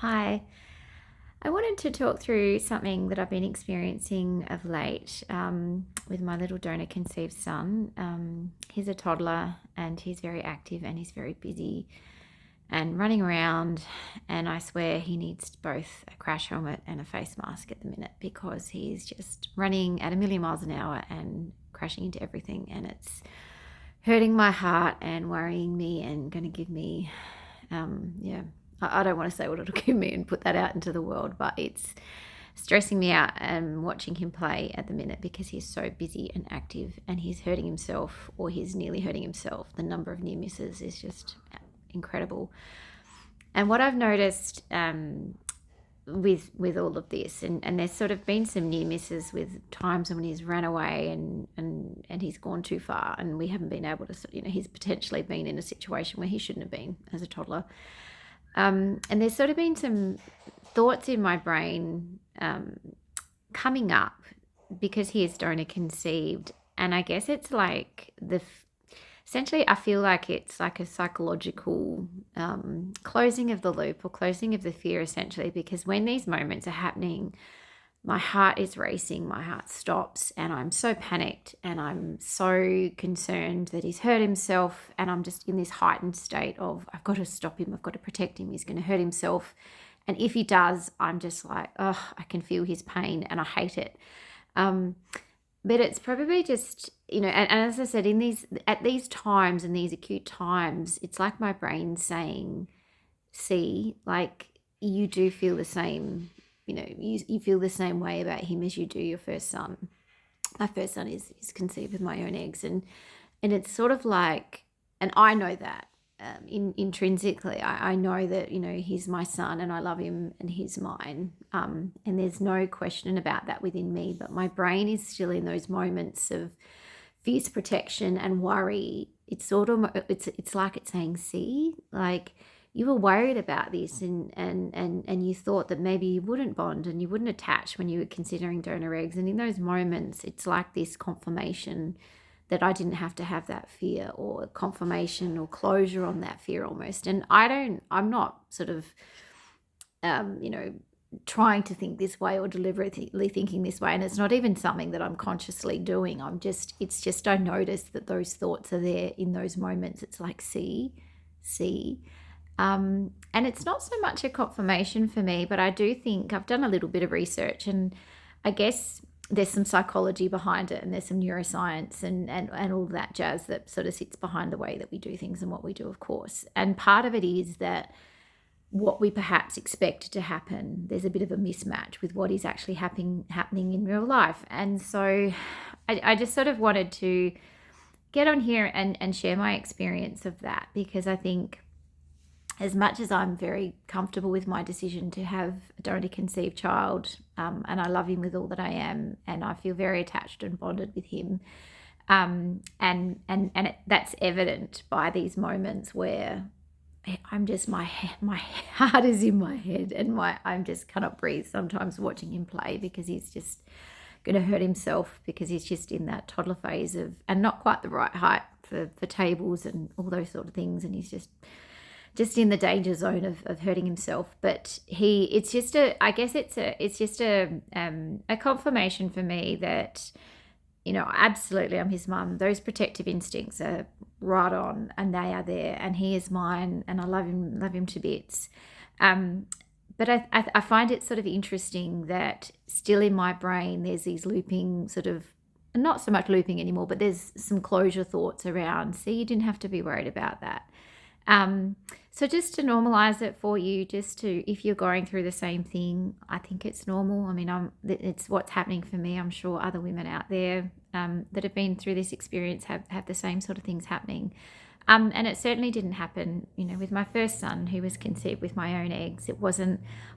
Hi. I wanted to talk through something that I've been experiencing of late with my little donor conceived son. He's a toddler and he's very active and he's very busy and running around. And I swear he needs both a crash helmet and a face mask at the minute because he's just running at a million miles an hour and crashing into everything. And it's hurting my heart and worrying me and going to give me, yeah, I don't want to say what it'll give me and put that out into the world, but it's stressing me out and watching him play at the minute because he's so busy and active and he's hurting himself or he's nearly hurting himself. The number of near misses is just incredible. And what I've noticed with all of this, and there's sort of been some near misses with times when he's ran away and he's gone too far and we haven't been able to, he's potentially been in a situation where he shouldn't have been as a toddler. And there's sort of been some thoughts in my brain coming up because he is donor conceived. And I guess it's like essentially I feel like it's like a psychological closing of the loop or closing of the fear essentially, because when these moments are happening, my heart is racing, my heart stops, and I'm so panicked and I'm so concerned that he's hurt himself. And I'm just in this heightened state of, I've got to stop him, I've got to protect him, he's going to hurt himself. And if he does, I'm just like, oh, I can feel his pain and I hate it. But it's probably just, and as I said, at these times and these acute times, it's like my brain saying, see, like you do feel the same. You feel the same way about him as you do your first son. My first son is conceived with my own eggs, and it's sort of like, and I know that intrinsically, I know that he's my son and I love him and he's mine, and there's no question about that within me. But my brain is still in those moments of fierce protection and worry. It's sort of it's like it's saying, see, like, you were worried about this and you thought that maybe you wouldn't bond and you wouldn't attach when you were considering donor eggs. And in those moments, it's like this confirmation that I didn't have to have that fear, or confirmation or closure on that fear almost. And I'm not sort of, trying to think this way or deliberately thinking this way. And it's not even something that I'm consciously doing. It's just I notice that those thoughts are there in those moments. It's like, see. And it's not so much a confirmation for me, but I do think I've done a little bit of research, and I guess there's some psychology behind it, and there's some neuroscience and all that jazz that sort of sits behind the way that we do things and what we do, of course. And part of it is that what we perhaps expect to happen, there's a bit of a mismatch with what is actually happening in real life. And so I just sort of wanted to get on here and share my experience of that, because I think, as much as I'm very comfortable with my decision to have a donor conceived child, and I love him with all that I am, and I feel very attached and bonded with him, that's evident by these moments where I'm just my heart is in my head, and I'm just cannot breathe sometimes watching him play, because he's just going to hurt himself, because he's just in that toddler phase of, and not quite the right height for tables and all those sort of things, and he's just in the danger zone of hurting himself. But it's just a confirmation for me that, absolutely, I'm his mum. Those protective instincts are right on, and they are there, and he is mine, and I love him to bits. But I find it sort of interesting that still in my brain there's these looping sort of, not so much looping anymore, but there's some closure thoughts around, see, you didn't have to be worried about that. So just to normalize it for you, if you're going through the same thing, I think it's normal. I mean, it's what's happening for me. I'm sure other women out there that have been through this experience have the same sort of things happening. And it certainly didn't happen, with my first son, who was conceived with my own eggs.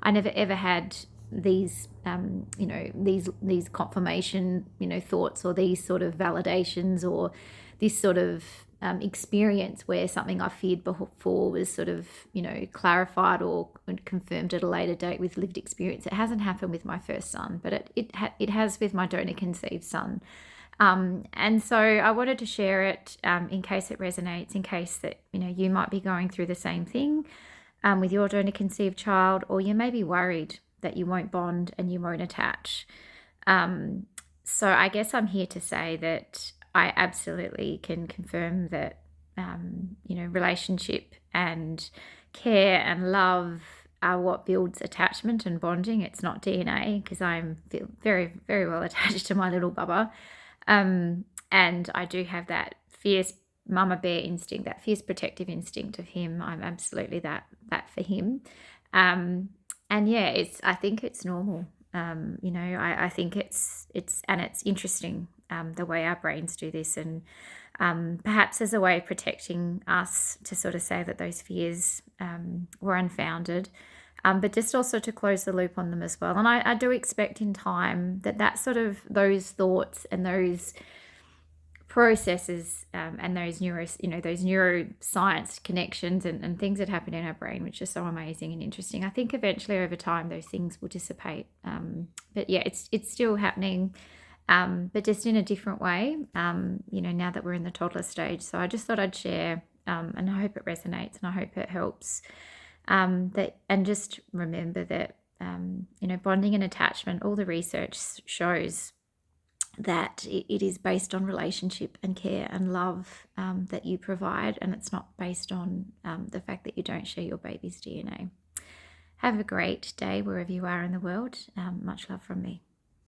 I never ever had these, these confirmation, thoughts, or these sort of validations, or this sort of experience where something I feared before was sort of, clarified or confirmed at a later date with lived experience. It hasn't happened with my first son, but it has with my donor conceived son. And so I wanted to share it in case it resonates, in case that, you might be going through the same thing. with your donor conceived child, or you may be worried that you won't bond and you won't attach. So I guess I'm here to say that I absolutely can confirm that, relationship and care and love are what builds attachment and bonding. It's not DNA, because I'm feel very, very well attached to my little bubba. And I do have that fierce mama bear instinct, that fierce protective instinct of him. I'm absolutely that for him. And yeah, I think it's normal. I think it's interesting, the way our brains do this, and perhaps as a way of protecting us, to sort of say that those fears were unfounded, but just also to close the loop on them as well. And I do expect in time that sort of those thoughts and those processes, and those neuroscience connections and things that happen in our brain, which are so amazing and interesting. I think eventually over time those things will dissipate. But yeah, it's still happening, but just in a different way, now that we're in the toddler stage. So I just thought I'd share, and I hope it resonates and I hope it helps. And just remember that, bonding and attachment, all the research shows that it is based on relationship and care and love, that you provide, and it's not based on the fact that you don't share your baby's DNA. Have a great day wherever you are in the world. Much love from me.